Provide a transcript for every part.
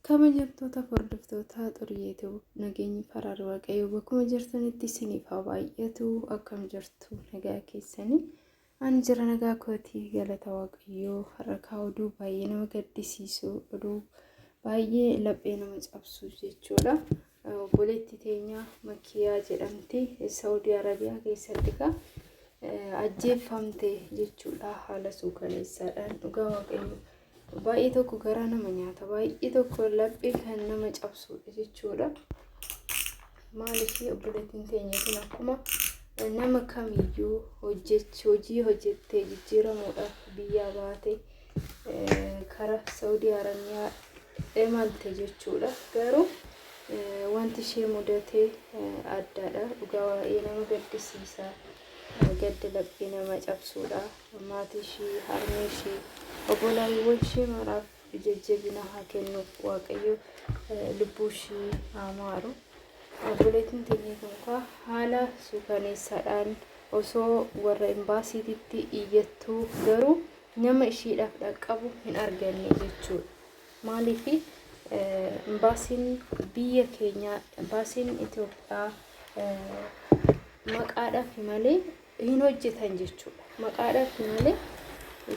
Kama jirtoota hordoftoota xuriyeetu nageenyi faraara waaqayyoo bakkuma jirtanitti isiniif haa baay'atu. Akkam jirtu nagaa keessanii? Ani jira nagaa kootii galata waaqayyoo. Har'a oduu baay'ee nama gaddisiisu, oduu baay'ee laphee nama cabsu jechuudha. Obboleettii teenya Makiyaa jedhamti Saawudii Arabiyaa keessatti ajjeeffamte jechuudha. Haala suukaneessaadhaan dhugaa waaqayyoo. Baay'ee tokko garaa nama nyaata, baay'ee tokko laphee kan nama cabsudha jechuudha. Maaliif obboleettiin teenya kun akkuma nama kamiyyuu hojii hojjettee jijjiiramuudhaaf biyyaa baate karaa Saawudii Arabiyaa imalte jechuudha. Garuu wanti ishee mudatee addaadha. Dhugaa baay'ee nama gaddisiisa. Gadda laphee nama cabsudha. Maatii ishee, harmee ishee, obbolaawwan ishee maraaf jajjabina haa kennu waaqayyo, lubbuu ishee haa maaru. Obboleettiin teenya kun haala suukaneessaadhaan osoo warra imbaasiitti iyyattuu garuu nama isheedhaaf dhaqqabu hin arganne jechuudha. Maaliif imbaasiin biyya keenya, imbaasiin Itoophiyaa maqaadhaaf malee hin hojjetan jechuudha. Maqaadhaaf malee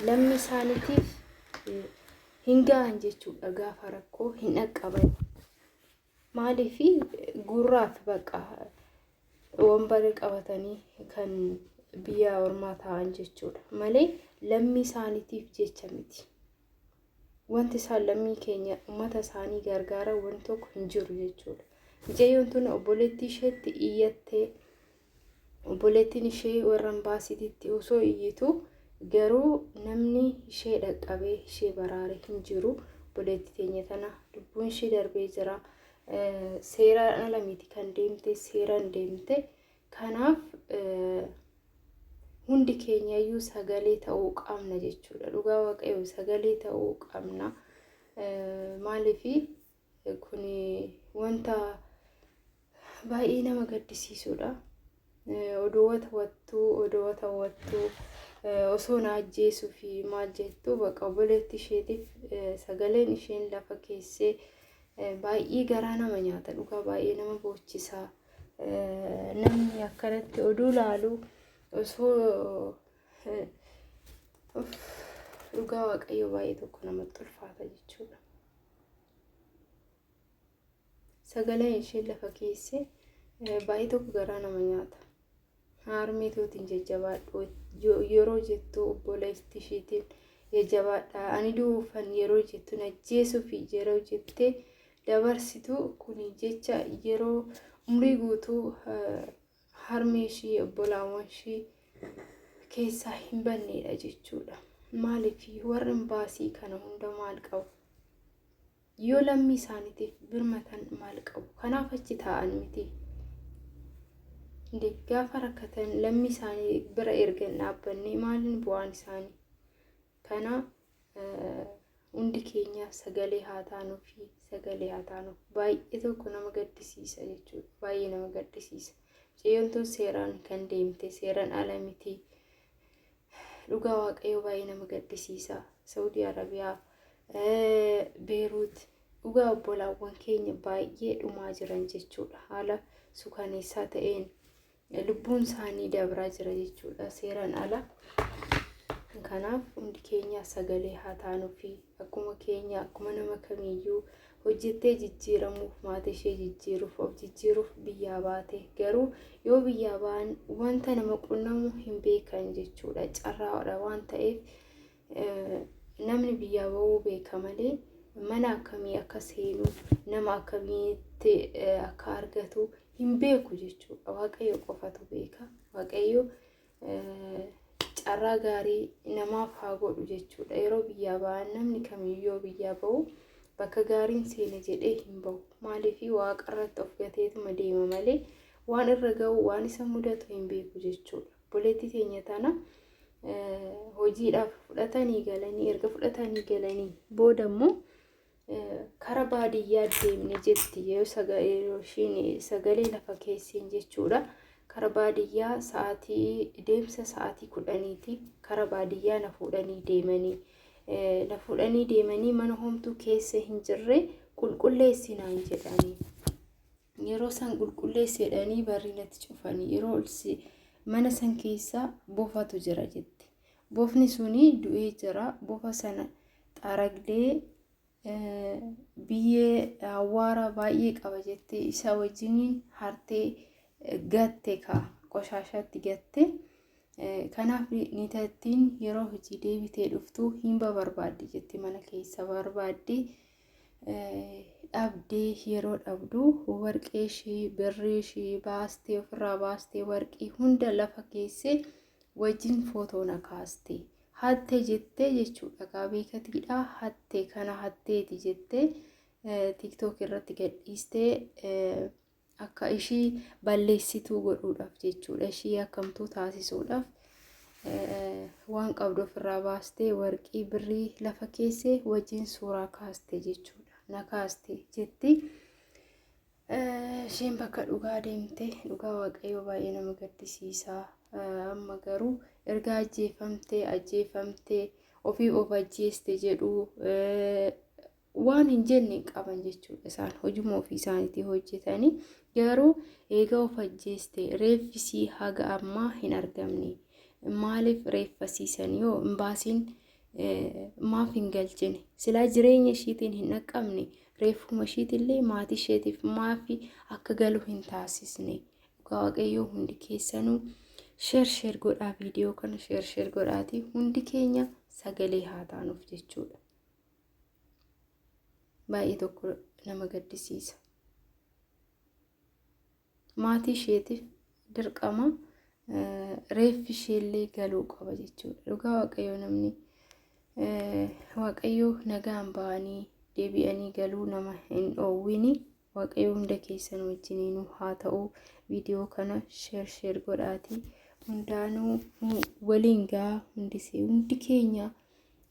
lammii isaaniitiif hin gahan jechuudha. Gaafa rakkoo hin dhaqqaban. Maaliif gurraaf baqa wambara qabatanii kan biyya ormaa ta'an jechuudha. Malee lammii isaaniitiif jecha miti. Wanti isaan lammii keenya uummata isaanii gargaaran wanti tokko hin jiru jechuudha. Mucayyoon tun obboleettii isheetti iyyattee obboleettiin ishee warra imbaasiitti osoo iyyitu garuu namni ishee dhaqqabee ishee baraare hin jiru. Obboleettii teenya tana lubbuun ishee darbee jira. Seeraan ala miti kan deemte, seeraan deemte. Kanaaf hundi keenyayyuu sagalee ta'uu qabna jechuudha. Dhugaa waaqayyoo sagalee ta'uu qabna. Maaliif kun wanta baay'ee nama gaddisiisudha. Odoota wattuu osoo na ajjeesuu fi maal jettu baqa obboleettii isheetiif sagaleen isheen lafa keessee baay'ee garaa nama nyaata. Dhugaa baay'ee nama boochisa. Namni akkanatti oduu laalu osoo dhugaa waaqayyoo baay'ee tokko namatti ulfaata jechuudha. Sagaleen isheen lafa keessee baay'ee tokko garaa nama nyaata. Harmee tootiin jajjabaadhu yeroo jettu obboleettii isheetiin jajjabaadha. Ani du'uufan yeroo jettu ajjeesuu fi yeroo jettee dabarsitu kun jecha yeroo umrii guutuu harmee ishee obbolaawwan ishee keessaa hin bannedha jechuudha. Maaliif warri imbaasii kana hunda maal qabu? Yoo lammii isaaniitiif birmatan maal qabu? Kanaaf achi taa'an miti. Gaafa rakkatan lammii isaanii bira ergan dhaabbannee maaliin bu'aan isaanii? Kana hundi keenya sagalee haa taanuu fi sagalee haa taanuuf. Baay'ee tokko nama gaddisiisa jechuudha. Baay'ee nama gaddisiisa. Mucayyoon tun seeraan kan deemte, seeraan ala miti. Dhugaa waaqayyoo baay'ee nama gaddisiisa. Saawudii Arabiyaa, Beeruut, dhugaa obbolaawwan keenya baay'ee dhumaa jiran jechuudha. Haala suukaneessaa ta'een lubbuun isaanii dabraa jira jechuudha. Seeraan ala. Kanaaf hundi keenya sagalee haa taanuu fi akkuma nama kamiyyuu hojjettee jijjiiramuuf, maatii ishee jijjiiruuf, of jijjiiruuf biyyaa baate. Garuu yoo biyyaa ba'an wanta nama qunnamu hin beekan jechuudha. Carraadha waan ta'eef namni biyyaa ba'uu beeka malee mana akkamii akka seenu, nama akkamiitti akka argatu hin beeku jechuudha. Waaqayyo qofatu beeka. Waaqayyo carraa gaarii namaaf haa godhu jechuudha. Yeroo biyyaa ba'an namni kamiyyuu biyyaa ba'u bakka gaariin seena jedhee hin ba'u. Maaliif waaqarratti of gateetuma deema malee waan irra ga'u, waan isa mudatu hin beeku jechuudha. Obboleettii teenya tana hojiidhaaf fudhatanii galanii, erga fudhatanii galanii booda immoo karaa baadiyyaa deemne jetti. Yoo isheen sagalee lafa keesseen jechuudha. Karaa baadiyyaa deemsa sa'aatii 10 karaa baadiyyaa na fuudhanii deemanii mana homtuu keessa hin jirre qulqulleessinaan jedhanii yeroo san qulqulleessedhanii barri natti cufanii yeroo mana san keessa bofatu jira jetti. Bofni suni du'ee jira. Bofa sana xaragdee biyyee awwaara baay'ee qaba jettee isa wajjiniin hartee gatte qoshaashatti gatte. Kanaaf niitattiin yeroo hojii deebitee dhuftu hin barbaaddi jetti mana keessa barbaaddi. Dhabdee yeroo dhabdu warqee ishee birrii ishee baastee ofirraa baastee warqii hunda lafa keessee wajjin footoo na kaaste. Hatte jettee jechuudha. Beekatiidha hatte kana hatteeti jettee TikTok irratti gadhiistee akka ishii balleessituu godhuudhaaf jechuudha. Ishii akkamtuu taasisuudhaaf waan qabdu ofirraa baastee warqii birrii lafa keessee wajjin suuraa kaaste jechuudha. Na kaaste jetti. Isheen bakka dhugaa deemte dhugaa waaqayyoo baay'ee nama gaddisiisa. Amma garuu erga ajjeefamtee ofii of ajjeeste jedhu waan hin jenne qaban jechuudha. Isaan hojuma ofii isaaniitii hojjetanii garuu eega of ajjeeste reeffisii haga ammaa hin argamne. Maaliif reeffasiisan yoo hin baasiin maaf hin galchine? Silaa jireenya ishiitiin hin dhaqqabne reeffuma ishiitillee maatii isheetiif maafi akka galu hin taasisne. Dhugaa waaqayyoo hundi keessanuu sheer godhaa viidiyoo kana sheer godhaati hundi keenya sagalee haa taanuuf jechuudha. Baay'ee tokko nama gaddisiisa. Maatii isheetiif dirqama reeffi isheellee galuu qaba jechuudha. Dhugaa waaqayyoo namni waaqayyoo nagaan ba'anii deebi'anii galuu nama hin dhoowwini. Waaqayyoo hunda keessan wajjiniin haa ta'u. Viidiyoo kana sheer godhaati hundaanuu waliin gaa hundi keenya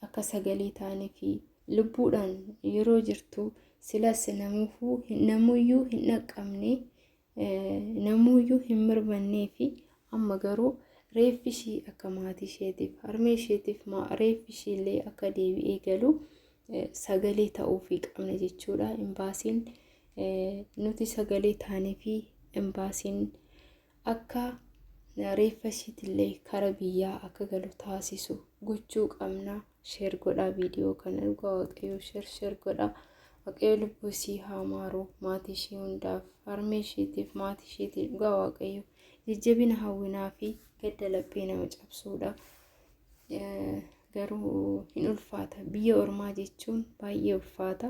akka sagalee taanee fi lubbuudhaan yeroo jirtu silas namuyyuu hin dhaqqabne namuyyuu hin mirmannee fi amma garuu reeffi ishii akka maatii isheetiif harmee isheetiif reeffi ishiillee akka deebi'ee galu sagalee ta'uufii qabna jechuudha. Imbaasiin nuti sagalee taanee fi imbaasiin akka reeffa ishiitillee kara biyyaa akka galu taasisu gochuu qabna. Sheer godhaa viidiyoo kana. Dhugaa waaqayyoo sheer godhaa. Waaqayyoo lubbuu isii haa maaru maatii ishii hundaaf harmee ishiitiif maatii ishiitiif dhugaa waaqayyoo jajjabina hawwinaa fi gadda laphee nama cabsuudha. Garuu hin ulfaata. Biyya ormaa jechuun baay'ee ulfaata.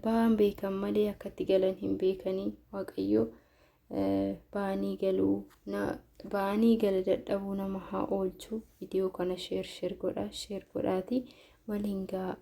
Ba'aan beekan malee akkatti galan hin beekanii. Waaqayyoo ba'anii gala dadhabuu nama haa oolchu. Viidiyoo kana sheer godhaa. Sheer godhaati waliin gaa.